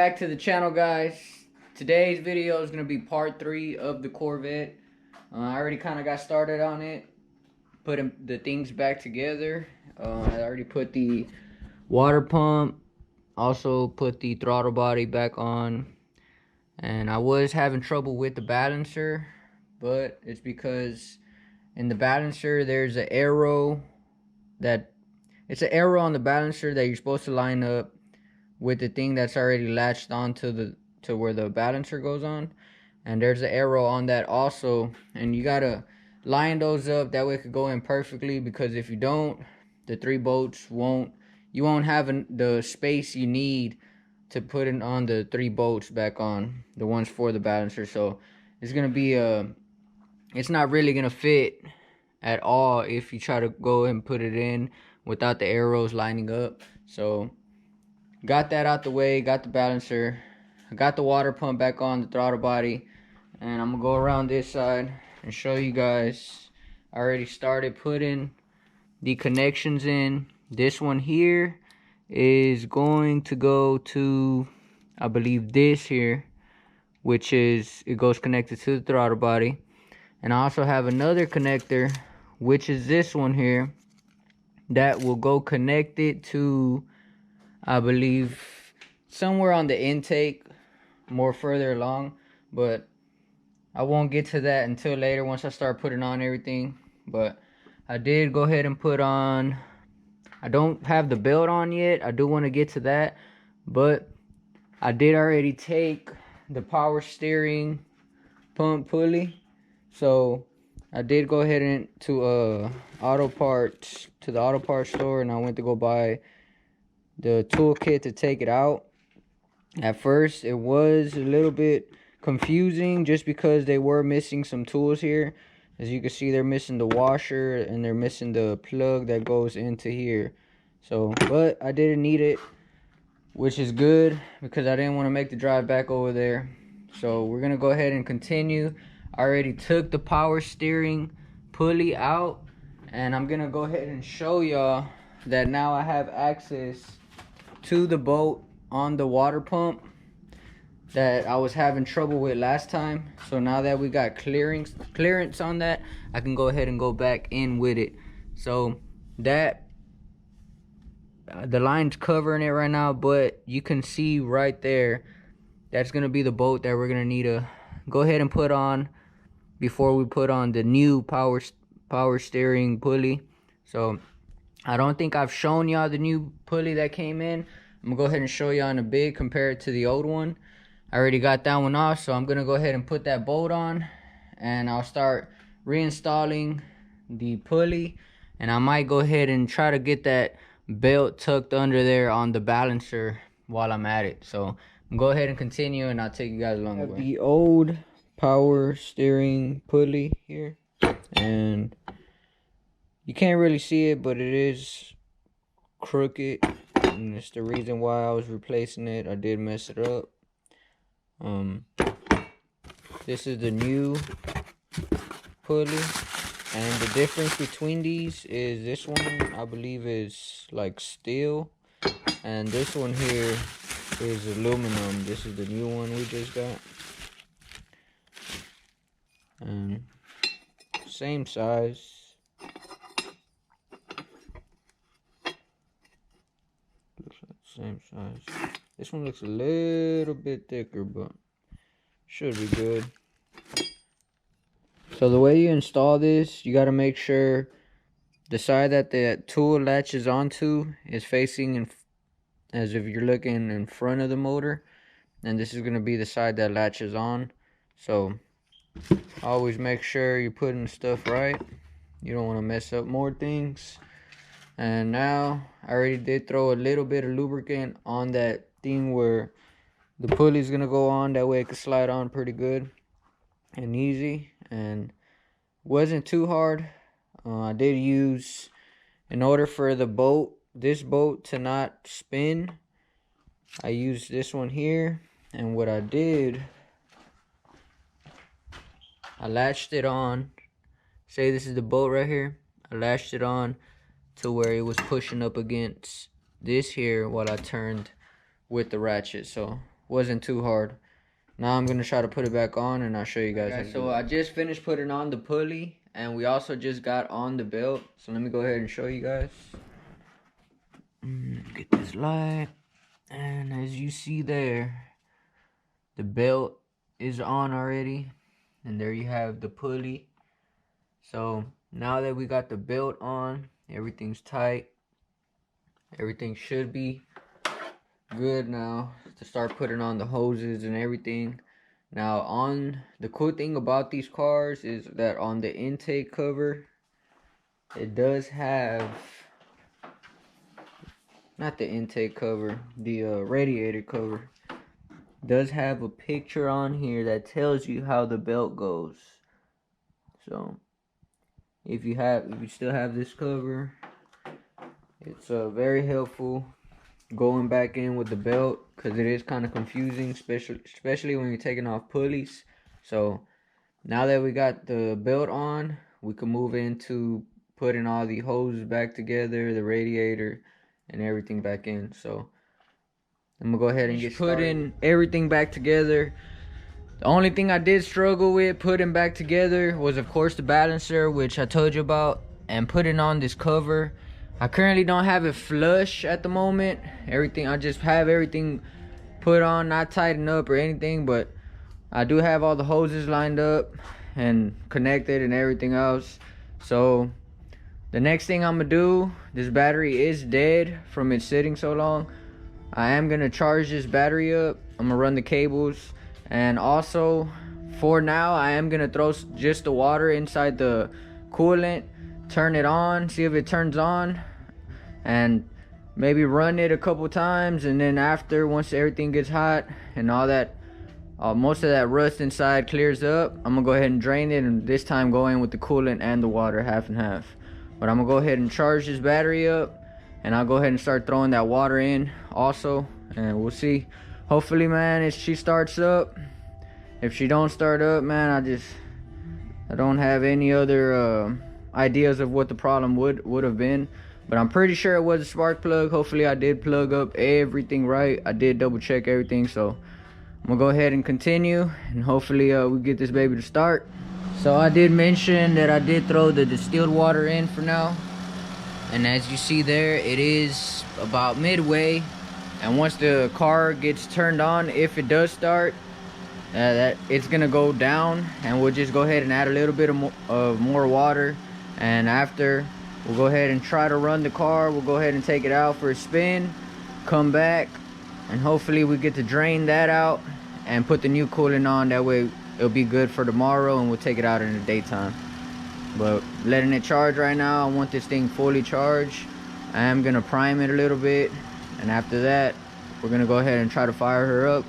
back to the channel, guys. Today's video is going to be part 3 of the Corvette. I already kind of got started on it, putting the things back together. I already put the water pump, also put the throttle body back on, and I was having trouble with the balancer, but it's because in the balancer there's an arrow it's an arrow on the balancer that you're supposed to line up with the thing that's already latched onto to where the balancer goes on, and there's an arrow on that also, and you gotta line those up that way it could go in perfectly, because if you don't, the 3 bolts you won't have the space you need to put it on the 3 bolts back on, the ones for the balancer. So it's gonna be it's not really gonna fit at all if you try to go and put it in without the arrows lining up. So got that out the way, got the balancer, I got the water pump back on the throttle body, and I'm gonna go around this side and show you guys. I already started putting the connections in. This one here is going to go to, I believe, this here, which is, it goes connected to the throttle body. And I also have another connector, which is this one here, that will go connected to, I believe, somewhere on the intake, more further along, but I won't get to that until later once I start putting on everything. But I did go ahead and put on, I don't have the belt on yet, I do want to get to that, but I did already take the power steering pump pulley. So I did go ahead and to the auto parts store, and I went to go buy the toolkit to take it out. At first it was a little bit confusing just because they were missing some tools here. As you can see, they're missing the washer and they're missing the plug that goes into here. So, but I didn't need it, which is good because I didn't want to make the drive back over there. So we're gonna go ahead and continue. I already took the power steering pulley out, and I'm gonna go ahead and show y'all that now I have access to the bolt on the water pump that I was having trouble with last time. So now that we got clearance on that, I can go ahead and go back in with it. So that the line's covering it right now, but you can see right there, that's gonna be the bolt that we're gonna need to go ahead and put on before we put on the new power steering pulley. So I don't think I've shown y'all the new pulley that came in. I'm gonna go ahead and show y'all in a bit compared to the old one. I already got that one off, so I'm gonna go ahead and put that bolt on, and I'll start reinstalling the pulley, and I might go ahead and try to get that belt tucked under there on the balancer while I'm at it. So go ahead and continue, and I'll take you guys along the way. The old power steering pulley here, and you can't really see it, but it is crooked, and it's the reason why I was replacing it. I did mess it up. This is the new pulley, and the difference between these is this one, I believe, is like steel, and this one here is aluminum. This is the new one we just got, and same size. Same size. This one looks a little bit thicker, but should be good. So the way you install this, you got to make sure the side that the tool latches onto is facing in, as if you're looking in front of the motor, and this is going to be the side that latches on. So always make sure you're putting stuff right. You don't want to mess up more things. And now I already did throw a little bit of lubricant on that thing where the pulley is gonna go on. That way it can slide on pretty good and easy, and wasn't too hard. I did use, in order for the this bolt to not spin, I used this one here, and what I did, I latched it on. Say this is the bolt right here. I latched it on to where it was pushing up against this here while I turned with the ratchet. So wasn't too hard. Now I'm gonna try to put it back on, and I'll show you guys. Okay, so I just finished putting on the pulley, and we also just got on the belt. So let me go ahead and show you guys. Get this light, and as you see there, the belt is on already, and there you have the pulley. So now that we got the belt on, everything's tight. Everything should be good now to start putting on the hoses and everything. Now, on the cool thing about these cars is that on the intake cover, it does have, not the intake cover, the radiator cover, does have a picture on here that tells you how the belt goes. So if you still have this cover, it's very helpful going back in with the belt, because it is kind of confusing, especially when you're taking off pulleys. So now that we got the belt on, we can move into putting all the hoses back together, the radiator and everything back in. So I'm gonna go ahead and get putting everything back together. The only thing I did struggle with putting back together was, of course, the balancer, which I told you about, and putting on this cover. I currently don't have it flush at the moment. I just have everything put on, not tightened up or anything, but I do have all the hoses lined up and connected and everything else. So the next thing I'm gonna do, this battery is dead from it sitting so long. I am gonna charge this battery up. I'm gonna run the cables, and also for now I am gonna throw just the water inside the coolant, turn it on, see if it turns on, and maybe run it a couple times, and then after, once everything gets hot and all that, most of that rust inside clears up, I'm gonna go ahead and drain it, and this time go in with the coolant and the water half and half. But I'm gonna go ahead and charge this battery up, and I'll go ahead and start throwing that water in also, and we'll see. Hopefully, man, if she starts up. If she don't start up, man, I don't have any other ideas of what the problem would have been, but I'm pretty sure it was a spark plug. Hopefully I did plug up everything right. I did double check everything, so I'm gonna go ahead and continue, and hopefully we get this baby to start. So I did mention that I did throw the distilled water in for now, and as you see there, it is about midway, and once the car gets turned on, if it does start, that it's gonna go down, and we'll just go ahead and add a little bit of more water, and after, we'll go ahead and try to run the car. We'll go ahead and take it out for a spin, come back, and hopefully we get to drain that out and put the new coolant on. That way it'll be good for tomorrow, and we'll take it out in the daytime. But letting it charge right now, I want this thing fully charged. I am gonna prime it a little bit, and after that, we're gonna go ahead and try to fire her up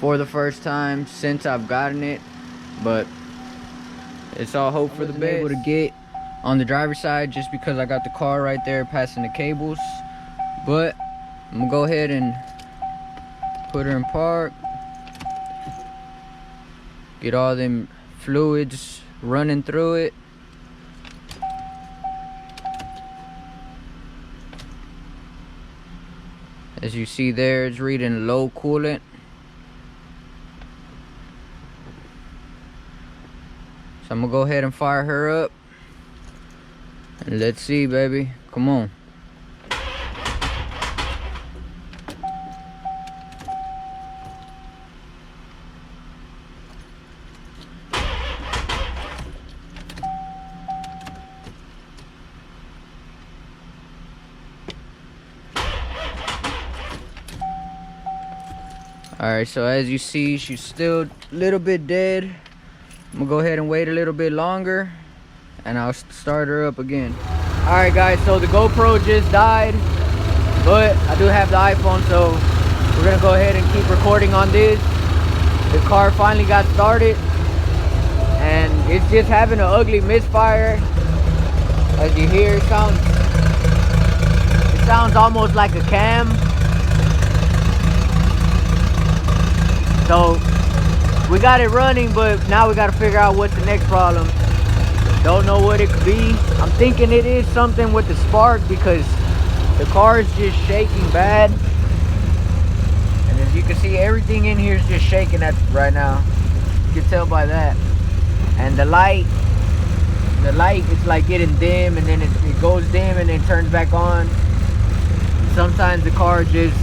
for the first time since I've gotten it. But it's all hope for the best. Able to get on the driver's side just because I got the car right there passing the cables, but I'm gonna go ahead and put her in park, get all them fluids running through it. As you see there, it's reading low coolant. So I'm gonna go ahead and fire her up, and let's see, baby, come on. Alright, so as you see, she's still a little bit dead. I'm gonna go ahead and wait a little bit longer, and I'll start her up again. Alright guys, so the GoPro just died, but I do have the iPhone, so we're gonna go ahead and keep recording on this. The car finally got started, and it's just having an ugly misfire. As you hear, it sounds almost like a cam. So we got it running, but now we got to figure out what's the next problem. Don't know what it could be. I'm thinking it is something with the spark, because the car is just shaking bad, and it's As you can see, everything in here is just shaking right now. You can tell by that. And the light is like getting dim, and then it goes dim and then turns back on. Sometimes the car just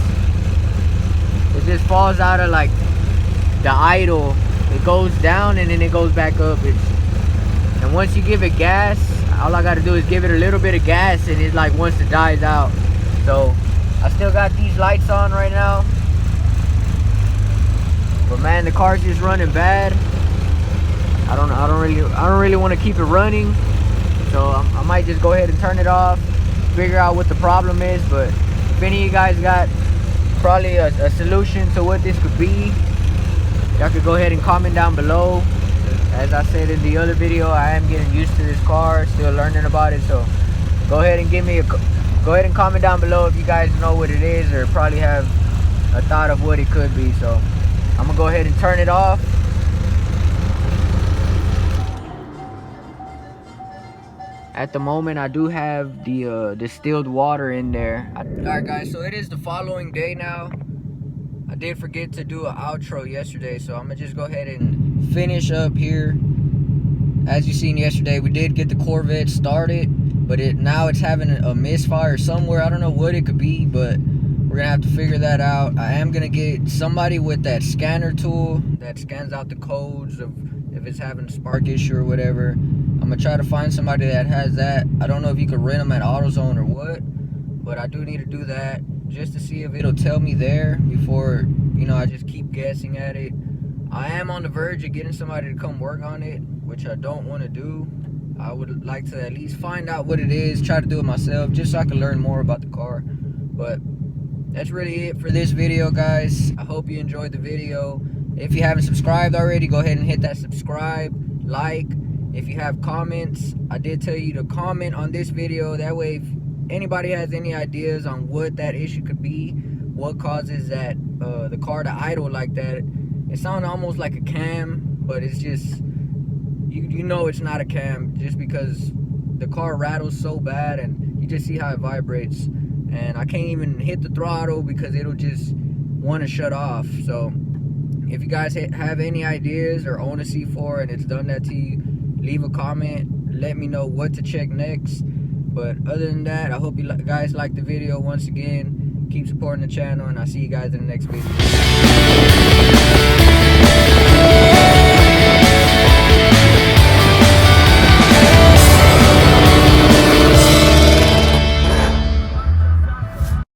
falls out of like the idle. It goes down and then it goes back up. And once you give it gas, all I gotta do is give it a little bit of gas, and it like once it dies out. So I still got these lights on right now, but man, the car's just running bad. I don't really want to keep it running, so I might just go ahead and turn it off, figure out what the problem is. But if any of you guys got probably a solution to what this could be, y'all could go ahead and comment down below. As I said in the other video, I am getting used to this car, still learning about it. So go ahead and comment down below if you guys know what it is, or probably have a thought of what it could be. So I'm gonna go ahead and turn it off. At the moment, I do have the distilled water in there. Alright guys, so it is the following day now. I did forget to do an outro yesterday, so I'm gonna just go ahead and finish up here. As you seen yesterday, we did get the Corvette started, but now it's having a misfire somewhere. I don't know what it could be, but we're gonna have to figure that out. I am gonna get somebody with that scanner tool that scans out the codes of if it's having a spark issue or whatever. I'm gonna try to find somebody that has that. I don't know if you could rent them at AutoZone or what, but I do need to do that just to see if it'll tell me there before, you know, I just keep guessing at it. I am on the verge of getting somebody to come work on it, which I don't want to do. I would like to at least find out what it is, try to do it myself, just so I can learn more about the car. But that's really it for this video, guys. I hope you enjoyed the video. If you haven't subscribed already, go ahead and hit that subscribe, like. If you have comments, I did tell you to comment on this video. That way, if anybody has any ideas on what that issue could be, what causes that the car to idle like that. It sounds almost like a cam, but it's just, you know it's not a cam, just because the car rattles so bad, and you just see how it vibrates. And I can't even hit the throttle because it'll just want to shut off. So if you guys have any ideas or own a C4 and it's done that to you, leave a comment, let me know what to check next. But other than that, I hope you guys like the video. Once again, keep supporting the channel, and I'll see you guys in the next video.